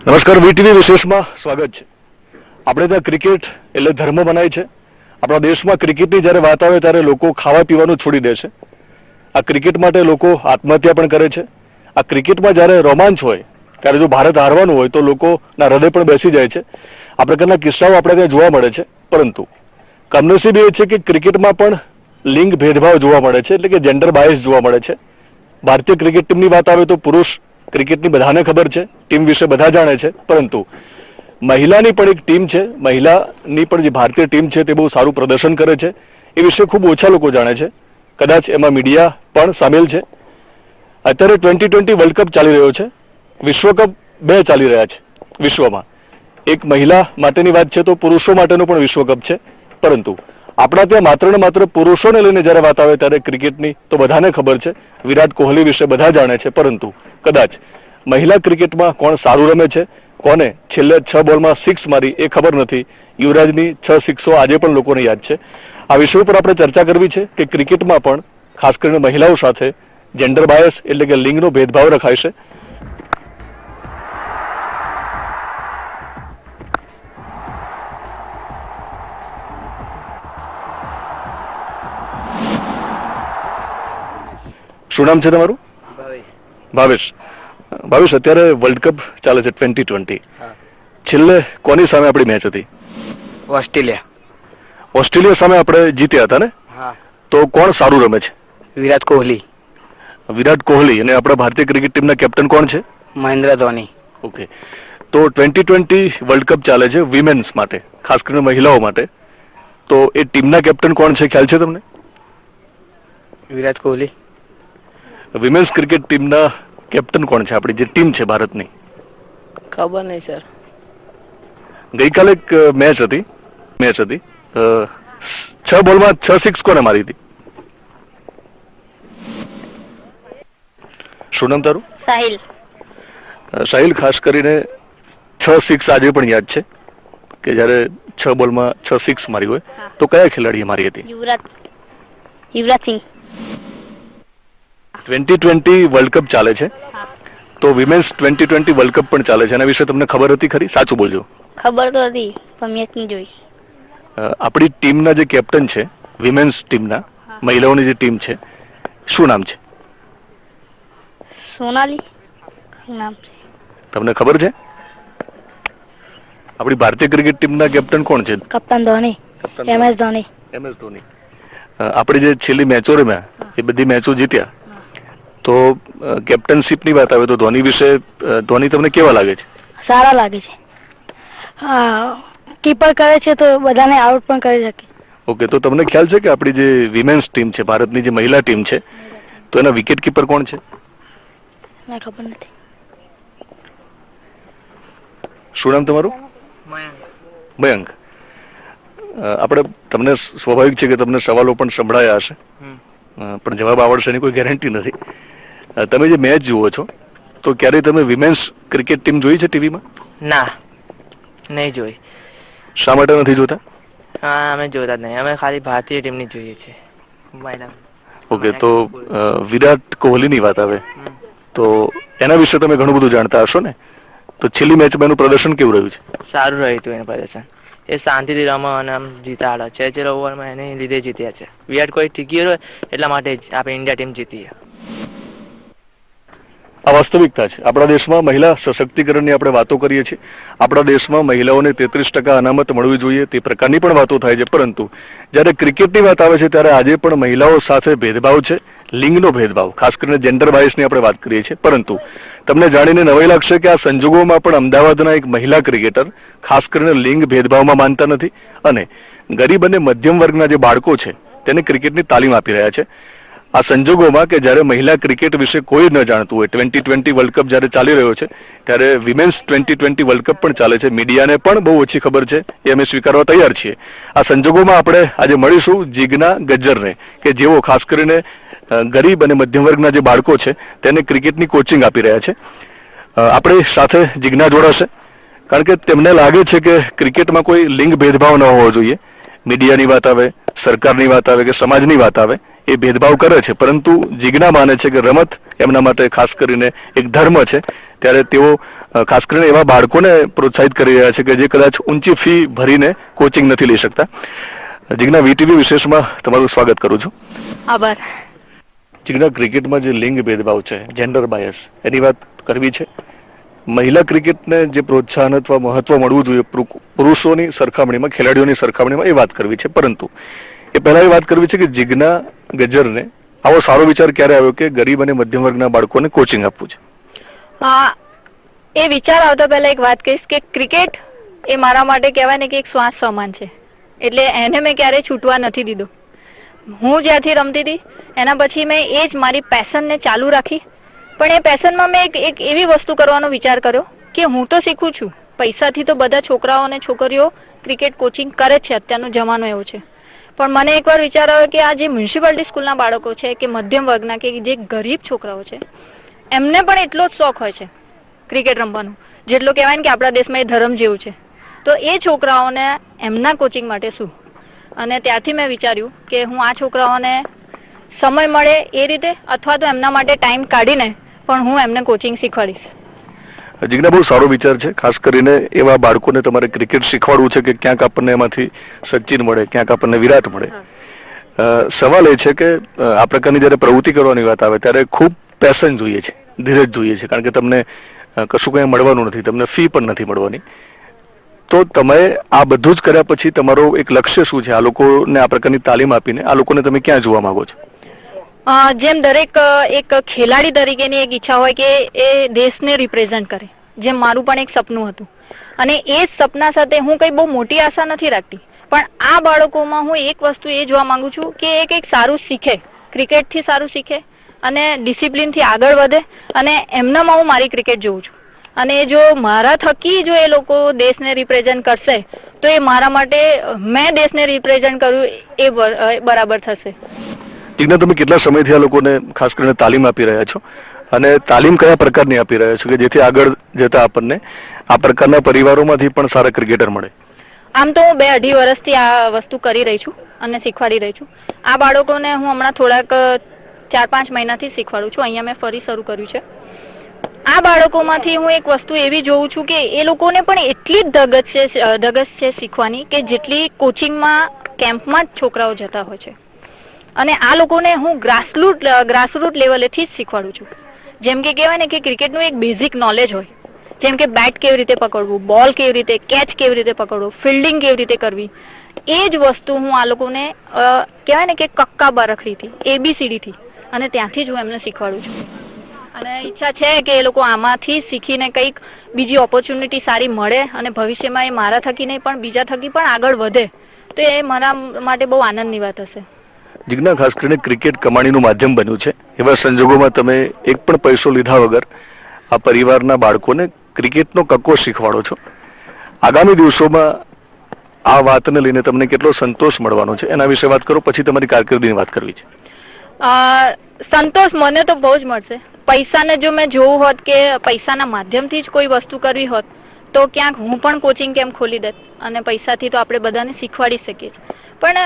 નમસ્કાર, વીટીવી વિશેષમાં સ્વાગત છે. આપણે ત્યાં ક્રિકેટ એટલે ધર્મ મનાય છે. આપણા દેશમાં ક્રિકેટની જ્યારે વાત આવે ત્યારે લોકો ખાવા પીવાનું છોડી દે છે. આ ક્રિકેટ માટે લોકો આત્મહત્યા પણ કરે છે. આ ક્રિકેટમાં જ્યારે રોમાંચ હોય ત્યારે જો ભારત હારવાનું હોય તો લોકોના હૃદય પણ બેસી જાય છે. આ પ્રકારના કિસ્સાઓ આપણે ત્યાં જોવા મળે છે. પરંતુ કમનસીબ એ છે કે ક્રિકેટમાં પણ લિંગ ભેદભાવ જોવા મળે છે, એટલે કે જેન્ડર બાયસ જોવા મળે છે. ભારતીય ક્રિકેટ ટીમની વાત આવે તો પુરુષ ક્રિકેટની બધાને ખબર છે, ટીમ વિશે બધા જાણે છે, પરંતુ મહિલાની પણ એક ટીમ છે. મહિલાની પણ જે ભારતીય ટીમ છે તે બહુ સારું પ્રદર્શન કરે છે. એ વિશે ખૂબ ઓછા લોકો જાણે છે. કદાચ એમાં મીડિયા પણ સામેલ છે. અત્યારે T20 વર્લ્ડ કપ ચાલી રહ્યો છે. વિશ્વકપ 2 ચાલી રહ્યા છે વિશ્વમાં. એક મહિલા માટેની વાત છે તો પુરુષો માટેનો પણ વિશ્વકપ છે. પરંતુ આપણા ત્યાં માત્ર ને માત્ર પુરુષોને લઈને જ્યારે વાત આવે ત્યારે ક્રિકેટની તો બધાને ખબર છે. વિરાટ કોહલી વિશે બધા જાણે છે, પરંતુ કદાચ મહિલા ક્રિકેટમાં કોણ સારું રમે છે, કોને છેલ્લે 6 બોલમાં 6 મારી એ ખબર નથી. યુવરાજની 6 સિક્સો આજે પણ લોકોને યાદ છે. આ વિષય પર આપણે ચર્ચા કરવી છે કે ક્રિકેટમાં પણ ખાસ કરીને મહિલાઓ સાથે જેન્ડર બાયસ એટલે કે લિંગનો ભેદભાવ રખાય છે. શું નામ છે તમારું? ભાવેશ. ભાવેશ, અત્યારે વર્લ્ડ કપ ચાલે છે T20. છેલ્લે કોની સામે આપણી મેચ હતી? ઓસ્ટ્રેલિયા સામે આપણે જીત્યા હતા ને? તો કોણ સારું રમે છે? વિરાટ કોહલી. વિરાટ કોહલી. અને આપણા ભારતીય ક્રિકેટ ટીમના કેપ્ટન કોણ છે? મહેન્દ્ર ધોની. ઓકે. તો T20 વર્લ્ડ કપ ચાલે છે વિમેન્સ માટે, ખાસ કરીને મહિલાઓ માટે. તો એ ટીમના કેપ્ટન કોણ છે, ખ્યાલ છે તમને? વિરાટ કોહલી. વિમેન્સ ક્રિકેટ ટીમના કેપ્ટન કોણ છે, આપણી જે ટીમ છે ભારતની? ખબર નહીં સર. ગઈકાલે એક મેચ હતી. 6 બોલમાં 6 સિક્સ કોને મારી હતી? શું નામ તારું? સાહિલ. સાહિલ, ખાસ કરીને 6 સિક્સ આજે પણ યાદ છે કે જ્યારે 6 બોલમાં 6 સિક્સ મારી હોય તો કયા ખેલાડીએ મારી હતી? Yuvraj Singh. T20 world cup ચાલે છે તો વિમેન્સ T20 વર્લ્ડ કપ પણ ચાલે છે. એના વિશે તમને ખબર હતી ખરી? સાચું બોલજો. ખબર તો હતી પણ મેચ નહીં જોઈ. આપણી ટીમના જે કેપ્ટન છે વિમેન્સ ટીમના, મહિલાઓની જે ટીમ છે, શું નામ છે? સોનાલી નામ છે. તમને ખબર છે? આપણી ભારતીય ક્રિકેટ ટીમના કેપ્ટન કોણ છે? કપ્તાન ધોની. MS ધોની. ધોની. આપણે જે છેલ્લી મેચો રમ્યા એ બધી મેચો જીત્યા. તો કેપ્ટનશીપની વાત આવે તો ધોની વિશે, ધોની તમને કેવા લાગે છે? સારા લાગે છે. હા, કીપર કરે છે તો બધાને આઉટ પણ કરી શકે. ઓકે. તો તમને ખ્યાલ છે કે આપણી જે વિમેન્સ ટીમ છે, ભારતની જે મહિલા ટીમ છે, તો એના વિકેટ કીપર કોણ છે? મને ખબર નથી. શું નામ તમારું? મયંક. આપણે તમને સ્વાભાવિક છે કે તમને સવાલો પણ સંભળાયા હશે, પણ જવાબ આવડશે એની કોઈ ગેરંટી નથી. તમે જે મેચ જુઓ છો તો ક્યારેય તમે વિમેન્સ ક્રિકેટ ટીમ જોઈ છે ટીવીમાં? ના, નહીં જોઈ. શા માટે નથી જોતા? હા, અમે જોતા જ નહીં. અમે ખાલી ભારતીય ટીમની જોઈએ છે. ઓકે. તો વિરાટ કોહલીની વાત આવે તો એના વિશે તમે ઘણું બધું જાણતા હશો ને? તો છેલ્લી મેચમાં એનું પ્રદર્શન કેવું રહ્યું છે? સારું રહ્યું હતું એનું પ્રદર્શન. એ શાંતિથી રમો અને આમ જીતાડો છે. 6 ઓવરમાં એને લીધે જીત્યા છે. વિરાટ કોહલી ટીકી રહ્યો એટલા માટે જ આપણે ઇન્ડિયા ટીમ જીતી. આ વાસ્તવિકતા છે. આપણા દેશમાં મહિલા સશક્તિકરણની આપણે વાતો કરીએ છીએ. આપણા દેશમાં મહિલાઓને 33% અનામત મળવી જોઈએ તે પ્રકારની પણ વાતો થાય છે. પરંતુ જ્યારે ક્રિકેટની વાત આવે છે ત્યારે આજે પણ મહિલાઓ સાથે ભેદભાવ છે, લિંગનો ભેદભાવ, ખાસ કરીને જેન્ડર બાયસની આપણે વાત કરીએ છીએ. પરંતુ તમને જાણીને નવાઈ લાગશે કે આ સંજોગોમાં પણ અમદાવાદના એક મહિલા ક્રિકેટર ખાસ કરીને લિંગ ભેદભાવમાં માનતા નથી અને ગરીબ અને મધ્યમ વર્ગના જે બાળકો છે તેને ક્રિકેટની તાલીમ આપી રહ્યા છે. આ સંજોગોમાં કે જ્યારે મહિલા ક્રિકેટ વિશે કોઈ ન જાણતું હોય, T20 વર્લ્ડ કપ જ્યારે ચાલી રહ્યો છે ત્યારે વિમેન્સ T20 વર્લ્ડ કપ પણ ચાલે છે. મીડિયાને પણ બહુ ઓછી ખબર છે, એ અમે સ્વીકારવા તૈયાર છીએ. આ સંજોગોમાં આપણે આજે મળીશું જીજ્ઞા ગજ્જરને, કે જેઓ ખાસ કરીને ગરીબ અને મધ્યમ વર્ગના જે બાળકો છે તેને ક્રિકેટની કોચિંગ આપી રહ્યા છે. આપણી સાથે જીજ્ઞા જોડાશે કારણ કે તેમને લાગે છે કે ક્રિકેટમાં કોઈ લિંગ ભેદભાવ ન હોવો જોઈએ. મીડિયાની વાત આવે, સરકારની વાત આવે કે સમાજની વાત આવે, એ ભેદભાવ કરે છે, પરંતુ જીજ્ઞા માને છે કે રમત એમના માટે ખાસ કરીને એક ધર્મ છે. ત્યારે તેઓ ખાસ કરીને એવા બાળકોને પ્રોત્સાહિત કરી રહ્યા છે કે જે કદાચ ઊંચી ફી ભરીને કોચિંગ નથી લઈ શકતા. જીજ્ઞા, વીટીવી વિશેષમાં તમારું સ્વાગત કરું છું. આભાર. જીજ્ઞા, ક્રિકેટમાં જે લિંગ ભેદભાવ છે, જેન્ડર બાયસ, એની વાત કરવી છે. મહિલા ક્રિકેટને જે પ્રોત્સાહન અથવા મહત્વ મળવું જોઈએ પુરુષોની સરખામણીમાં, ખેલાડીઓની સરખામણીમાં, એ વાત કરવી છે. પરંતુ એ પહેલા એ વાત કરવી છે કે જીજ્ઞા ગજ્જરને આવો સારો વિચાર ક્યારે આવ્યો કે ગરીબ અને મધ્યમ વર્ગના બાળકોને કોચિંગ આપવું છે? એ વિચાર આવતા પહેલા એક વાત કહીશ કે ક્રિકેટ એ મારા માટે કહેવાય ને કે એક શ્વાસ સમાન છે. એટલે એને મેં ક્યારેય છૂટવા નથી દીધો. હું જ્યાંથી રમતી હતી એના પછી મેં એ જ મારી પેશનને ચાલુ રાખી. પણ એ પેશનમાં મેં એક એવી વસ્તુ કરવાનો વિચાર કર્યો કે હું તો શીખું છું, પૈસાથી તો બધા છોકરાઓ અને છોકરીઓ ક્રિકેટ કોચિંગ કરે છે, અત્યારનો જમાનો એવો છે. પણ મને એકવાર વિચાર આવ્યો કે આ જે મ્યુનિસિપાલિટી સ્કૂલના બાળકો છે કે મધ્યમ વર્ગના કે જે ગરીબ છોકરાઓ છે, એમને પણ એટલો જ શોખ હોય છે ક્રિકેટ રમવાનો, જેટલો કહેવાય ને કે આપણા દેશમાં એ ધર્મ જેવું છે. તો એ છોકરાઓને એમના કોચિંગ માટે શું? અને ત્યારથી મેં વિચાર્યું કે હું આ છોકરાઓને સમય મળે એ રીતે અથવા તો એમના માટે ટાઈમ કાઢીને પણ હું એમને કોચિંગ શીખવાડીશ. જીજ્ઞા, બહુ સારો વિચાર છે. ખાસ કરીને એવા બાળકોને તમારે ક્રિકેટ શીખવાડવું છે કે ક્યાંક આપણને એમાંથી સચિન મળે, ક્યાંક આપણને વિરાટ મળે. સવાલ એ છે કે આ પ્રકારની જયારે પ્રવૃત્તિ કરવાની વાત આવે ત્યારે ખૂબ પેશન જોઈએ છે, ધીરજ જોઈએ છે, કારણ કે તમને કશું કંઈ મળવાનું નથી, તમને ફી પણ નથી મળવાની. તો તમે આ બધું જ કર્યા પછી તમારો એક લક્ષ્ય શું છે? આ લોકોને આ પ્રકારની તાલીમ આપીને આ લોકોને તમે ક્યાં જોવા માંગો છો? જેમ દરેક એક ખેલાડી તરીકેની એક ઈચ્છા હોય કે એ દેશને રિપ્રેઝન્ટ કરે, જેમ મારું પણ એક સપનું હતું. અને એ જ સપના સાથે હું કંઈ બહુ મોટી આશા નથી રાખતી, પણ આ બાળકોમાં હું એક વસ્તુ એ જોવા માંગુ છું કે એ કંઈક સારું શીખે, ક્રિકેટથી સારું શીખે અને ડિસિપ્લિનથી આગળ વધે. અને એમનામાં હું મારી ક્રિકેટ જોઉં છું. અને જો મારા થકી જો એ લોકો દેશને રિપ્રેઝન્ટ કરશે તો એ મારા માટે મેં દેશને રિપ્રેઝન્ટ કર્યું એ બરાબર થશે. જીજ્ઞા, તમે કેટલા સમયથી આ લોકોને ખાસ કરીને તાલીમ આપી રહ્યા છો અને તાલીમ કયા પ્રકારની આપી રહ્યા છો કે જેથી આગળ જતા આપણને આ પ્રકારના પરિવારોમાંથી પણ સારા ક્રિકેટર મળે? આમ તો હું 2-2.5 વર્ષથી આ વસ્તુ કરી રહી છું અને શીખવાડી રહી છું. આ બાળકોને હું હમણાં થોડાક 4-5 મહિનાથી શીખવાડું છું. અહીંયા મેં ફરી શરૂ કર્યું છે. આ બાળકોમાંથી હું એક વસ્તુ એવી જોઉં છું કે એ લોકોને પણ એટલી જ ધગશ છે શીખવાની કે જેટલી કોચિંગમાં કેમ્પમાં જ છોકરાઓ જતા હોય છે. અને આ લોકોને હું ગ્રાસરૂટ લેવલેથી જ શીખવાડું છું. જેમ કે કહેવાય ને કે ક્રિકેટનું એક બેઝિક નોલેજ હોય, જેમ કે બેટ કેવી રીતે પકડવું, બોલ કેવી રીતે, કેચ કેવી રીતે પકડવું, ફિલ્ડિંગ કેવી રીતે કરવી, એ જ વસ્તુ હું આ લોકોને કહેવાય ને કે કક્કા બારખડીથી, ABCD થી અને ત્યાંથી જ હું એમને શીખવાડું છું. અને ઈચ્છા છે કે એ લોકો આમાંથી શીખીને કંઈક બીજી ઓપોર્ચ્યુનિટી સારી મળે અને ભવિષ્યમાં એ મારા થકી નહીં પણ બીજા થકી પણ આગળ વધે, તો એ મારા માટે બહુ આનંદની વાત હશે. જીજ્ઞા, ખાસ કરીને ક્રિકેટ કમાણીનું માધ્યમ બન્યું છે. એવા સંજોગોમાં તમે એક પણ પૈસો લીધા વગર આ પરિવારના બાળકોને ક્રિકેટનો કક્કો શીખવાડો છો. આગામી દિવસોમાં આ વાતને લઈને તમને કેટલો સંતોષ મળવાનો છે એના વિશે વાત કરો, પછી તમારી કારકિર્દીની વાત કરવી છે. સંતોષ મને તો બહુ જ મળશે. પૈસાને જો મેં જોવું હોત કે પૈસાના માધ્યમથી જ કોઈ વસ્તુ કરવી હોત તો ક્યાંક હું પણ કોચિંગ કેમ્પ ખોલી દેત અને પૈસાથી તો આપણે બધાને શીખવાડી શકીએ છીએ. પણ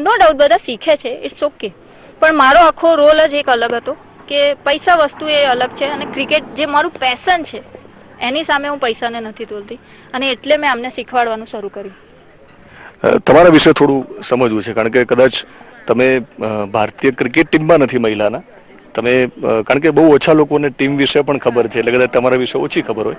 નો ડાઉટ બધા શીખે છે, ઇટ્સ ઓકે. પણ મારો આખો રોલ જ એક અલગ હતો કે પૈસા વસ્તુ એ અલગ છે અને ક્રિકેટ જે મારું પેશન છે એની સામે હું પૈસાને નથી તોલતી અને એટલે મેં આમને શીખવાડવાનું શરૂ કર્યું. તમારા વિશે થોડું સમજવું છે, કારણ કે કદાચ તમે ભારતીય ક્રિકેટ ટીમમાં નથી મહિલાના, તમે કારણ કે બહુ ઓછા લોકોને ટીમ વિશે પણ ખબર છે, એટલે કદાચ તમારા વિશે ઓછી ખબર હોય.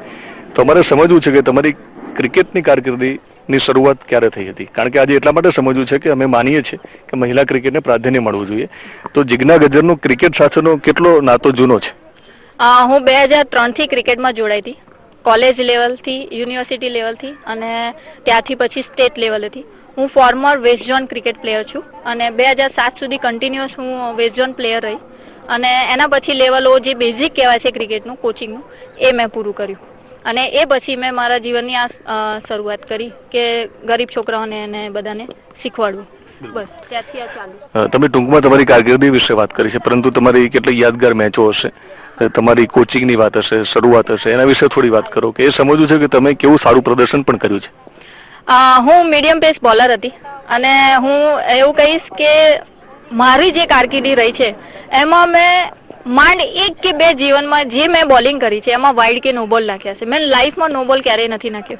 તો અમારે સમજવું છે કે તમારી ક્રિકેટની કારકિર્દીની શરૂઆત ક્યારે થઈ હતી? કારણ કે આજે એટલા માટે સમજવું છે કે અમે માનીએ છીએ કે મહિલા ક્રિકેટને પ્રાધાન્ય મળવું જોઈએ. તો જીજ્ઞા ગજ્જરનો ક્રિકેટ સાથેનો કેટલો નાતો જૂનો છે? હું 2003 થી ક્રિકેટમાં જોડાઈ હતી, કોલેજ લેવલથી, યુનિવર્સિટી લેવલથી અને ત્યાંથી પછી સ્ટેટ લેવલેથી. હું former west zone cricket player છું અને 2007 સુધી કન્ટિન્યુઅસ હું વેસ્ટ ઝોન પ્લેયર રહી અને એના પછી લેવલો જે બેઝિક કહેવાય છે ક્રિકેટનું કોચિંગનું એ મેં પૂરું કર્યું અને એ પછી મેં મારા જીવનની આ શરૂઆત કરી કે ગરીબ છોકરાઓને અને બધાને શીખવાડવું. બસ ત્યાંથી આ ચાલુ. તમે ટૂંકમાં તમારી કારકિર્દી વિશે વાત કરી છે, પરંતુ તમારી કેટલી યાદગાર મેચો હશે, તમારી કોચિંગની વાત હશે, શરૂઆત હશે, એના વિશે થોડી વાત કરો કે એ સમજવું છે કે તમે કેવું સારું પ્રદર્શન પણ કર્યું છે. હું મીડિયમ પેસ બોલર હતી અને હું એવું કહીશ કે મારી જે કારકિર્દી રહી છે એમાં મેં માંડ 1 કે 2 જીવનમાં જે મેં બોલિંગ કરી છે એમાં વાઇડ કે નો બોલ નાખ્યા છે. મેં લાઈફમાં નો બોલ ક્યારેય નથી નાખ્યો.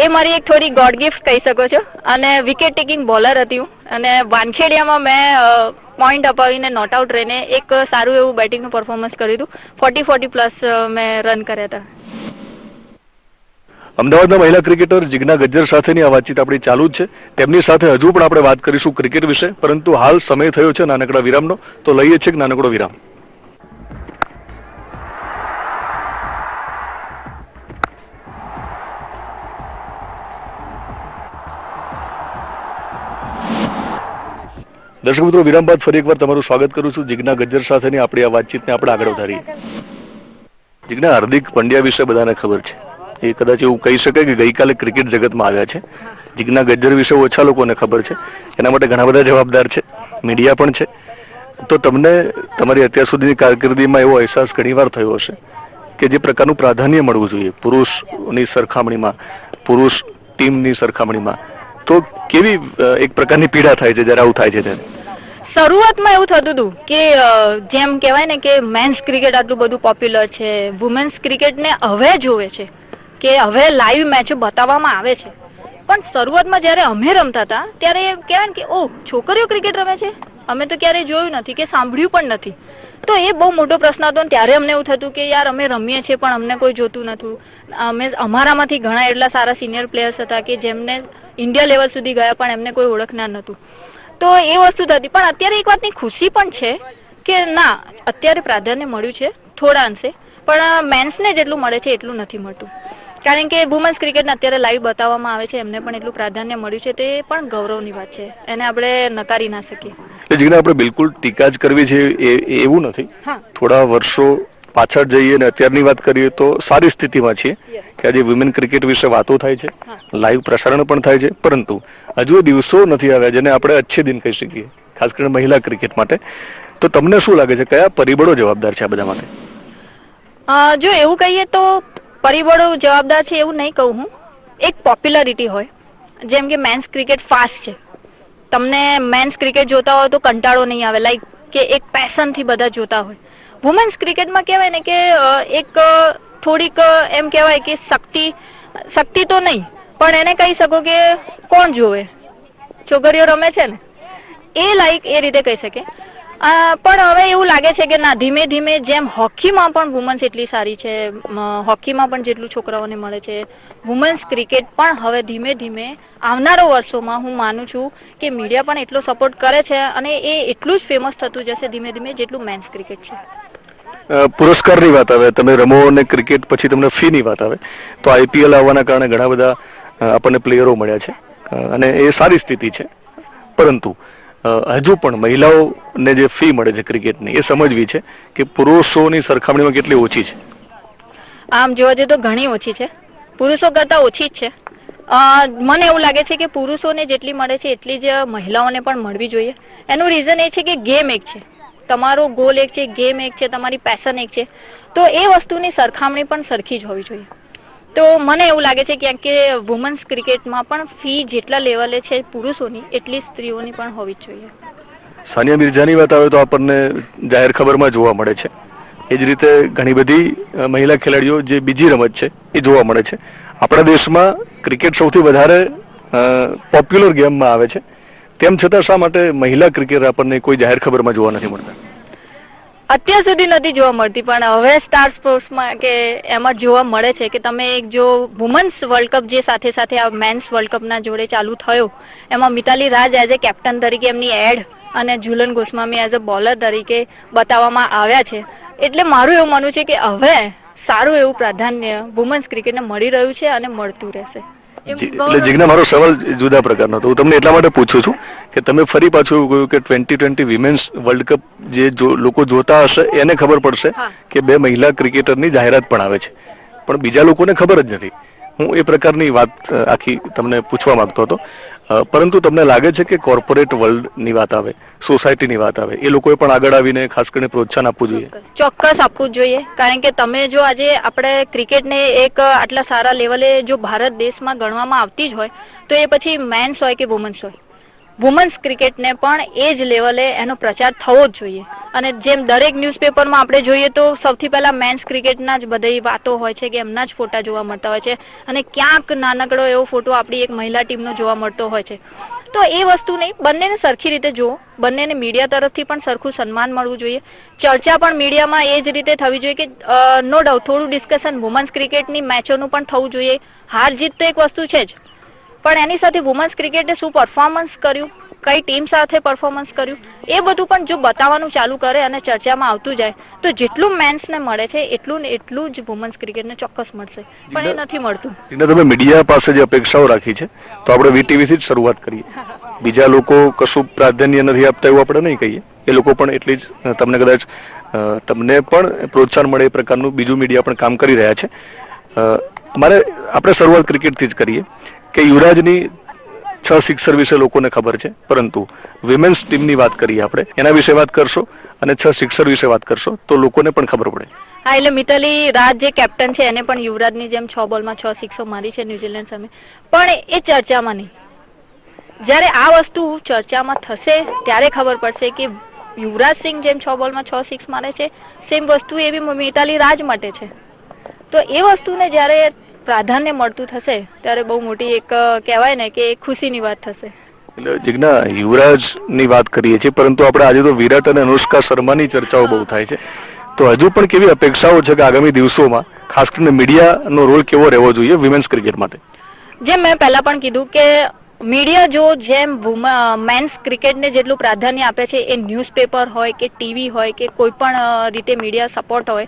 એ મારી એક થોડી ગોડ ગિફ્ટ કહી શકો છો. અને વિકેટ ટેકિંગ બોલર હતી હું, અને વાનખેડિયામાં મેં પોઈન્ટ અપાવીને નોટ આઉટ રહીને એક સારું એવું બેટિંગનું પરફોર્મન્સ કર્યું હતું. 40 પ્લસ મેં રન કર્યા હતા. અમદાવાદના મહિલા ક્રિકેટર જિજ્ઞા ગજ્જર સાથેની આ વાતચીત આપણી ચાલુ જ છે. તેમની સાથે હજુ પણ આપણે વાત કરીશું ક્રિકેટ વિશે, પરંતુ હાલ સમય થયો છે નાનકડા વિરામનો, તો લઈએ છીએ એક નાનકડો વિરામ. દર્શક મિત્રો, વિરામ બાદ ફરી એકવાર તમારું સ્વાગત કરું છું. જિજ્ઞા ગજ્જર સાથેની આપણી આ વાતચીતને આપણે આગળ વધારીએ. જિજ્ઞા, હાર્દિક પંડ્યા વિશે બધાને ખબર છે. એ કદાચ એવું કહી શકાય કે ગઈકાલે ક્રિકેટ જગતમાં આવ્યા છે. જિજ્ઞા ગજ્જર વિશે ઓછા લોકોને ખબર છે. એના માટે ઘણા બધા જવાબદાર છે, મીડિયા પણ છે. તો તમને તમારી અત્યાર સુધીની કારકિર્દીમાં એવો અહેસાસ ઘણીવાર થયો હશે કે જે પ્રકારનું પ્રાધાન્ય મળવું જોઈએ પુરુષની સરખામણીમાં, પુરુષ ટીમની સરખામણીમાં, તો કેવી એક પ્રકારની પીડા થાય છે જ્યારે આવું થાય છે ત્યારે? શરૂઆતમાં એવું થતું હતું કે જેમ કહેવાય ને કે મેન્સ ક્રિકેટ આટલું બધું પોપ્યુલર છે, વુમેન્સ ક્રિકેટને હવે જોવે છે કે હવે લાઈવ મેચો બતાવવામાં આવે છે. પણ શરૂઆતમાં જ્યારે અમે રમતા હતા ત્યારે કહેવાય ને કે ઓહ, છોકરીઓ ક્રિકેટ રમે છે, અમે તો ક્યારેય જોયું નથી કે સાંભળ્યું પણ નથી. તો એ બહુ મોટો પ્રશ્ન હતો. ત્યારે અમને એવું થતું કે યાર અમે રમીએ છીએ પણ અમને કોઈ જોતું નતું. અમારામાંથી ઘણા એટલા સારા સિનિયર પ્લેયર્સ હતા કે જેમને ઇન્ડિયા લેવલ સુધી ગયા પણ એમને કોઈ ઓળખનાર નતું. તો એ વસ્તુ થતી. પણ અત્યારે એક વાતની ખુશી પણ છે કે ના, અત્યારે પ્રાધાન્ય મળ્યું છે થોડા અંશે, પણ મેન્સને જેટલું મળે છે એટલું નથી મળતું. કારણ કે વુમન્સ ક્રિકેટને અત્યારે લાઈવ બતાવવામાં આવે છે, એમને પણ એટલું પ્રાધાન્ય મળ્યું છે, તે પણ ગૌરવની વાત છે. એને આપણે નકારી ના શકીએ. જીજ્ઞા, આપણે બિલકુલ ટીકા જ કરવી છે એવું નથી. થોડા વર્ષો પાછળ જઈએ અને અત્યારની વાત કરીએ તો સારી સ્થિતિમાં છીએ કે આજે વુમેન ક્રિકેટ વિશે વાતો થાય છે, લાઈવ પ્રસારણ પણ થાય છે, પરંતુ હજુ દિવસો નથી આવ્યા જેને આપણે અચ્છે દિન કહી શકીએ, ખાસ કરીને મહિલા ક્રિકેટ માટે. તો તમને શું લાગે છે, કયા પરિબળો જવાબદાર છે આ બધા માટે? જો એવું કહીએ તો પરિબળો જવાબદાર છે એવું નહીં કહું હું. એક પોપ્યુલારિટી હોય, જેમ કે મેન્સ ક્રિકેટ ફાસ્ટ છે. તમને મેન્સ ક્રિકેટ જોતા હોય તો કંટાળો નહીં આવે, લાઈક કે એક પેશનથી બધા જોતા હોય. વુમેન્સ ક્રિકેટમાં કહેવાય ને કે એક થોડીક એમ કહેવાય કે શક્તિ તો નહીં, પણ એને કહી શકો કે કોણ જોવે, છોકરીઓ રમે છે ને એ લાઈક એ રીતે કહી શકે. પણ હવે એવું લાગે છે કે ના, ધીમે ધીમે જેમ હોકીમાં પણ વુમન્સ એટલી સારી છે, હોકીમાં પણ જેટલું છોકરાઓને મળે છે, વુમન્સ ક્રિકેટ પણ હવે ધીમે ધીમે આવનારા વર્ષોમાં હું માનું છું કે મીડિયા પણ એટલો સપોર્ટ કરે છે અને એ એટલું જ ફેમસ થતું જશે ધીમે ધીમે જેટલું મેન્સ ક્રિકેટ છે. પુરસ્કારની વાત આવે, તમે રમો અને ક્રિકેટ પછી તમને ફી ની વાત આવે, તો આઈપીએલ આવવાના કારણે ઘણા બધા આપણને પ્લેયરો મળ્યા છે અને એ સારી સ્થિતિ છે. પરંતુ હજુ પણ મહિલાઓને જે ફી મળે છે ક્રિકેટની, એ સમજવી છે કે પુરુષોની સરખામણીમાં કેટલી ઓછી છે. આમ જોવા જઈએ તો ઘણી ઓછી છે, પુરુષો કરતા ઓછી જ છે. મને એવું લાગે છે કે પુરુષોને જેટલી મળે છે એટલી જ મહિલાઓને પણ મળવી જોઈએ. એનું રીઝન એ છે કે ગેમ એક છે, તમારો ગોલ એક છે, ગેમ એક છે, તમારી પેશન એક છે, તો એ વસ્તુની સરખામણી પણ સરખી જ હોવી જોઈએ. તો મને એવું લાગે છે ક્યાંક કે વુમન્સ ક્રિકેટમાં પણ ફી જેટલા લેવલે છે પુરુષોની એટલી સ્ત્રીઓની પણ હોવી જ જોઈએ. સાનિયા મિર્ઝાની વાત આવે તો આપણને જાહેર ખબરમાં જોવા મળે છે. એ જ રીતે ઘણી બધી મહિલા ખેલાડીઓ જે બીજી રમત છે એ જોવા મળે છે. આપણા દેશમાં ક્રિકેટ સૌથી વધારે પોપ્યુલર ગેમમાં આવે છે, તેમ છતાં શા માટે મહિલા ક્રિકેટર આપણને કોઈ જાહેર ખબરમાં જોવા નથી મળતા? અત્યાર સુધી નથી જોવા મળતી, પણ હવે સ્ટાર સ્પોર્ટ્સમાં કે એમાં જોવા મળે છે કે તમે એક જો વુમન્સ વર્લ્ડ કપ જે સાથે સાથે આ મેન્સ વર્લ્ડ કપના જોડે ચાલુ થયો, એમાં મિતાલી રાજ એઝ એ કેપ્ટન તરીકે એમની એડ અને Jhulan Goswami as a bowler તરીકે બતાવવામાં આવ્યા છે. એટલે મારું એવું માનવું છે કે હવે સારું એવું પ્રાધાન્ય વુમન્સ ક્રિકેટને મળી રહ્યું છે અને મળતું રહેશે. એટલે જીજ્ઞા, મારો સવાલ જુદા પ્રકારનો હતો. હું તમને એટલા માટે પૂછું છું કે તમે ફરી પાછું એવું કહ્યું કે 2020 વિમેન્સ વર્લ્ડ કપ જે લોકો જોતા હશે એને ખબર પડશે કે 2 મહિલા ક્રિકેટરની જાહેરાત પણ આવે છે, પણ બીજા લોકોને ખબર જ નથી. હું એ પ્રકારની વાત આખી તમને પૂછવા માંગતો હતો. પરંતુ તમને લાગે છે કે કોર્પોરેટ વર્લ્ડની વાત આવે, સોસાયટીની વાત આવે, એ લોકોએ પણ આગળ આવીને ખાસ કરીને પ્રોત્સાહન આપવું જોઈએ? ચોક્કસ આપવું જ જોઈએ. કારણ કે તમે જો આજે આપણે ક્રિકેટને એક આટલા સારા લેવલે જો ભારત દેશમાં ગણવામાં આવતી જ હોય તો એ પછી મેન્સ હોય કે વુમન્સ હોય, વુમન્સ ક્રિકેટને પણ એ જ લેવલે એનો પ્રચાર થવો જ જોઈએ. અને જેમ દરેક ન્યૂઝપેપરમાં આપણે જોઈએ તો સૌથી પહેલા મેન્સ ક્રિકેટના જ બધી વાતો હોય છે કે એમના જ ફોટા જોવા મળતા હોય છે, અને ક્યાંક નાનકડો એવો ફોટો આપણી એક મહિલા ટીમનો જોવા મળતો હોય છે. તો એ વસ્તુ નહીં, બંનેને સરખી રીતે જુઓ, બંનેને મીડિયા તરફથી પણ સરખું સન્માન મળવું જોઈએ. ચર્ચા પણ મીડિયામાં એ જ રીતે થવી જોઈએ કે નો ડાઉટ થોડું ડિસ્કશન વુમન્સ ક્રિકેટની મેચોનું પણ થવું જોઈએ. હાર જીત તો એક વસ્તુ છે જ, પણ એની સાથે વુમન્સ ક્રિકેટે શું પરફોર્મન્સ કર્યું, કઈ ટીમ સાથે પરફોર્મન્સ કર્યું, એ બધું પણ જો બતાવવાનું ચાલુ કરે અને ચર્ચામાં આવતું જાય તો જેટલું મેન્સને મળે છે એટલું ને એટલું જ વુમન્સ ક્રિકેટને ચોક્કસ મળશે, પણ એ નથી મળતું. તમે મીડિયા પાસે જે અપેક્ષાઓ રાખી છે તો આપણે વીટીવી થી જ શરૂઆત કરીએ. બીજા લોકો કશું પ્રાધાન્ય નથી આપતા એવું આપણે નહીં કહીએ, એ લોકો પણ એટલી જ તમને કદાચ તમને પણ પ્રોત્સાહન મળે એ પ્રકારનું બીજું મીડિયા પણ કામ કરી રહ્યા છે. આપણે શરૂઆત ક્રિકેટથી જ કરીએ કે યુવરાજની 6 સિક્સર વિશે લોકોને ખબર છે, પરંતુ વિમેન્સ ટીમની વાત કરીએ આપણે, એના વિશે વાત કરશો અને 6 સિક્સર વિશે વાત કરશો તો લોકોને પણ ખબર પડે. હા, એટલે મિતાલી રાજ જે કેપ્ટન છે એને પણ યુવરાજની જેમ 6 બોલમાં 6 સિક્સો મારી છે ન્યુઝીલેન્ડ સામે, પણ એ ચર્ચામાં નહીં. જ્યારે આ વસ્તુ ચર્ચામાં થશે ત્યારે ખબર પડશે કે યુવરાજ સિંહ જેમ 6 બોલમાં 6 સિક્સ મારે છે, સેમ વસ્તુ એવી મિતાલી રાજ માટે છે. તો એ વસ્તુને જ્યારે પ્રાધાન્ય મળતું થશે ત્યારે બહુ મોટી એક કહેવાય ને કે ખુશીની વાત થશે. એટલે જિજ્ઞા, યુવરાજની વાત કરીએ છીએ, પરંતુ આપણે આજે તો વિરાટ અને અનુષ્કા શર્માની ચર્ચાઓ બહુ થાય છે. તો હજુ પણ કેવી અપેક્ષાઓ છે કે આગામી દિવસોમાં ખાસ કરીને મીડિયાનો રોલ કેવો રહેવો જોઈએ વિમેન્સ ક્રિકેટ માટે? જેમ મેં પહેલા પણ કીધું કે મીડિયા જો જેમ મેન્સ ક્રિકેટને જેટલું પ્રાધાન્ય આપે છે, એ ન્યૂઝપેપર હોય કે ટીવી હોય કે કોઈ પણ રીતે મીડિયા સપોર્ટ હોય,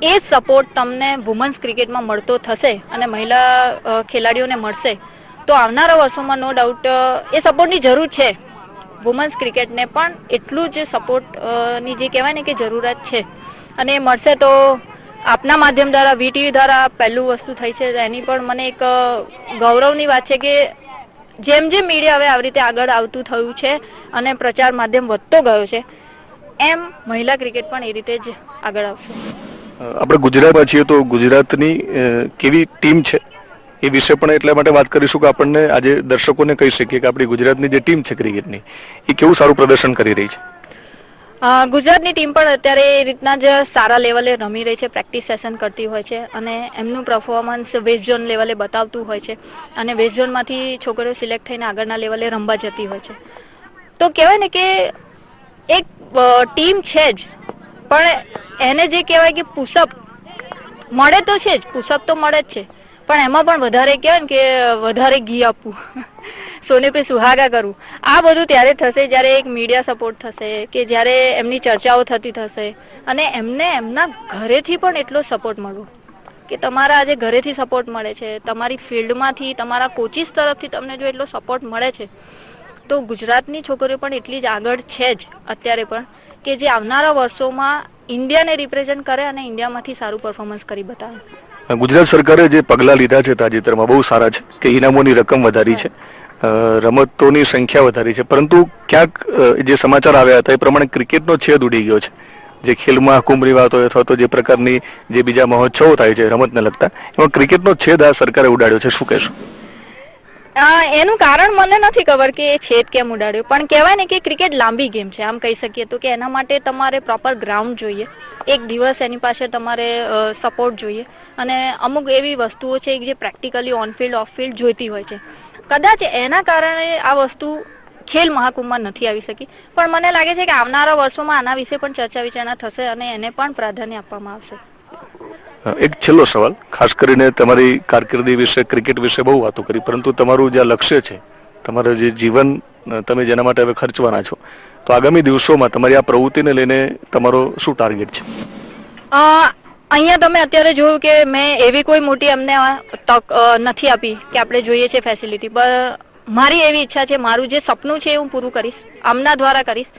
એ સપોર્ટ તમને વુમન્સ ક્રિકેટમાં મળતો થશે અને મહિલા ખેલાડીઓને મળશે તો આવનારા વર્ષોમાં નો ડાઉટ એ સપોર્ટની જરૂર છે. વુમન્સ ક્રિકેટને પણ એટલું જ સપોર્ટની જે કહેવાય ને કે જરૂરત છે, અને એ મળશે તો આપના માધ્યમ દ્વારા વીટીવી દ્વારા પહેલું વસ્તુ થઈ છે એની પણ મને એક ગૌરવની વાત છે કે જેમ જેમ મીડિયા હવે આવી રીતે આગળ આવતું થયું છે અને પ્રચાર માધ્યમ વધતો ગયો છે, એમ મહિલા ક્રિકેટ પણ એ રીતે જ આગળ આવશે. આપણે ગુજરાતમાં છીએ તો ગુજરાતની કેવી ટીમ છે એ વિશે પણ એટલા માટે વાત કરીશું કે આપણને આજે દર્શકોને કહી શકીએ કે આપણી ગુજરાતની જે ટીમ છે ક્રિકેટની એ કેવું સારું પ્રદર્શન કરી રહી છે. ગુજરાતની ટીમ પણ અત્યારે એ રીતના જ સારા લેવલે રમી રહી છે, પ્રેક્ટિસ સેશન કરતી હોય છે અને એમનું પરફોર્મન્સ વેસ્ટ ઝોન લેવલે બતાવતું હોય છે, અને વેસ્ટ ઝોનમાંથી છોકરીઓ સિલેક્ટ થઈને આગળના લેવલે રમવા જતી હોય છે. તો કહેવાય ને કે એક ટીમ છે જ, પણ એને જે કહેવાય કે પુશઅપ મળે તો છે જ, પુશઅપ તો મળે જ છે, પણ એમાં પણ વધારે કહેવાય ને કે વધારે ઘી આપવું, સોને પે સુહાગા કરવું, આ બધું ત્યારે થશે જ્યારે એક મીડિયા સપોર્ટ થશે, કે જ્યારે એમની ચર્ચાઓ થતી થશે અને એમને એમના ઘરેથી પણ એટલો સપોર્ટ મળવો કે તમારા આજે ઘરેથી સપોર્ટ મળે છે, તમારી ફિલ્ડમાંથી, તમારા કોચિસ તરફથી તમને જો એટલો સપોર્ટ મળે છે તો ગુજરાતની છોકરીઓ પણ એટલી જ આગળ છે જ અત્યારે પણ, કે જે આવનારા વર્ષોમાં ઇન્ડિયાને રિપ્રેઝેન્ટ કરે અને ઇન્ડિયામાંથી સારું પરફોર્મન્સ કરી બતાવે. ગુજરાત સરકારે જે પગલા લીધા છે તાજેતરમાં બહુ સારા છે કે ઇનામોની રકમ વધારી છે, રમતોની સંખ્યા વધારી છે, પરંતુ ક્યાંક જે સમાચાર આવ્યા હતા એ પ્રમાણે ક્રિકેટનો છેદ ઉડી ગયો છે. જે ખેલ મહાકુંભની વાત હોય અથવા તો જે પ્રકારની જે બીજા મહોત્સવો થાય છે રમતને લગતા, એમાં ક્રિકેટનો છેદ આ સરકારે ઉડાડ્યો છે, શું કહેશો? એનું કારણ મને નથી ખબર કે એ છેદ કેમ ઉડાડ્યો, પણ કહેવાય ને કે ક્રિકેટ લાંબી ગેમ છે, આમ કહી શકીએ તો કે એના માટે તમારે પ્રોપર ગ્રાઉન્ડ જોઈએ, એક દિવસ એની પાસે તમારે સપોર્ટ જોઈએ, અને અમુક એવી વસ્તુઓ છે જે practically on field of field જોઈતી હોય છે. કદાચ એના કારણે આ વસ્તુ ખેલ મહાકુંભમાં નથી આવી શકી, પણ મને લાગે છે કે આવનારા વર્ષોમાં આના વિશે પણ ચર્ચા વિચારણા થશે અને એને પણ પ્રાધાન્ય આપવામાં આવશે. એક છેલ્લો સવાલ, ખાસ કરીને તમારી કારકિર્દી વિશે, ક્રિકેટ વિશે બહુ વાતો કરી, પરંતુ તમારું જે લક્ષ્ય છે, તમારું જે જીવન તમે જેના માટે હવે ખર્ચવાના છો, તો આગામી દિવસોમાં તમારી આ પ્રવૃત્તિને લઈને તમારો શું ટાર્ગેટ છે? અહીંયા તમે અત્યારે જોયું કે મેં એવી કોઈ મોટી અમને તક નથી આપી કે આપણે જોઈએ છે ફેસિલિટી, પણ મારી એવી ઈચ્છા છે, મારું જે સપનું છે એ હું પૂરું કરીશ, આમના દ્વારા કરીશ,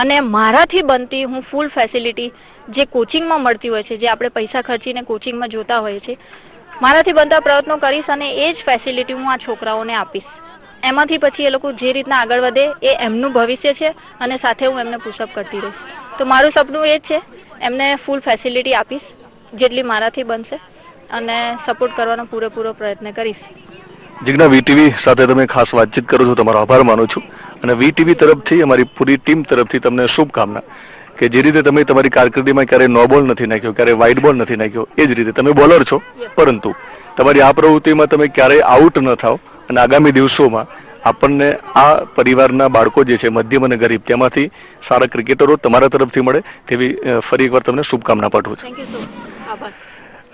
અને મારાથી બનતી હું ફૂલ ફેસિલિટી જે કોચિંગમાં મળતી હોય છે, જે આપણે પૈસા ખર્ચીને કોચિંગમાં જોતા હોઈએ છીએ, મારાથી બનતા પ્રયત્નો કરીશ અને એ જ ફેસિલિટી હું આ છોકરાઓને આપીશ. એમાંથી પછી એ લોકો જે રીતના આગળ વધે એ એમનું ભવિષ્ય છે, અને સાથે હું એમને પુશઅપ કરતી રહીશ. તો મારું સપનું એ જ છે, એમને ફૂલ ફેસિલિટી આપીશ જેટલી મારાથી બનશે અને સપોર્ટ કરવાનો પૂરેપૂરો પ્રયત્ન કરીશ. જિજ્ઞા, વીટીવી સાથે તમે ખાસ વાતચીત કરો છો, તમારો આભાર માનું છું. અને વીટીવી તરફથી અમારી પૂરી ટીમ તરફથી તમને શુભકામના કે જે રીતે તમે તમારી કારકિર્દીમાં ક્યારે નો બોલ નથી નાખ્યો, ક્યારે વાઇડ બોલ નથી નાખ્યો, એ જ રીતે તમે બોલર છો, પરંતુ તમારી આ પ્રવૃત્તિમાં તમે ક્યારેય આઉટ ન થાવ અને આગામી દિવસોમાં આપણને આ પરિવારના બાળકો જે છે મધ્યમ અને ગરીબ તેમાંથી સારા ક્રિકેટરો તમારા તરફથી મળે તેવી ફરી એકવાર તમને શુભકામના પાઠવું છું. Thank you so much. આભાર.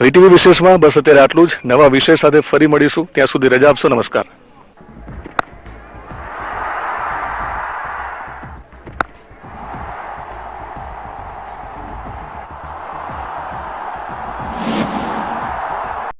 વીટીવી વિશેષમાં બસ અત્યારે આટલું જ. નવા વિષય સાથે ફરી મળીશું. ત્યાં સુધી રજા આપશો. નમસ્કાર.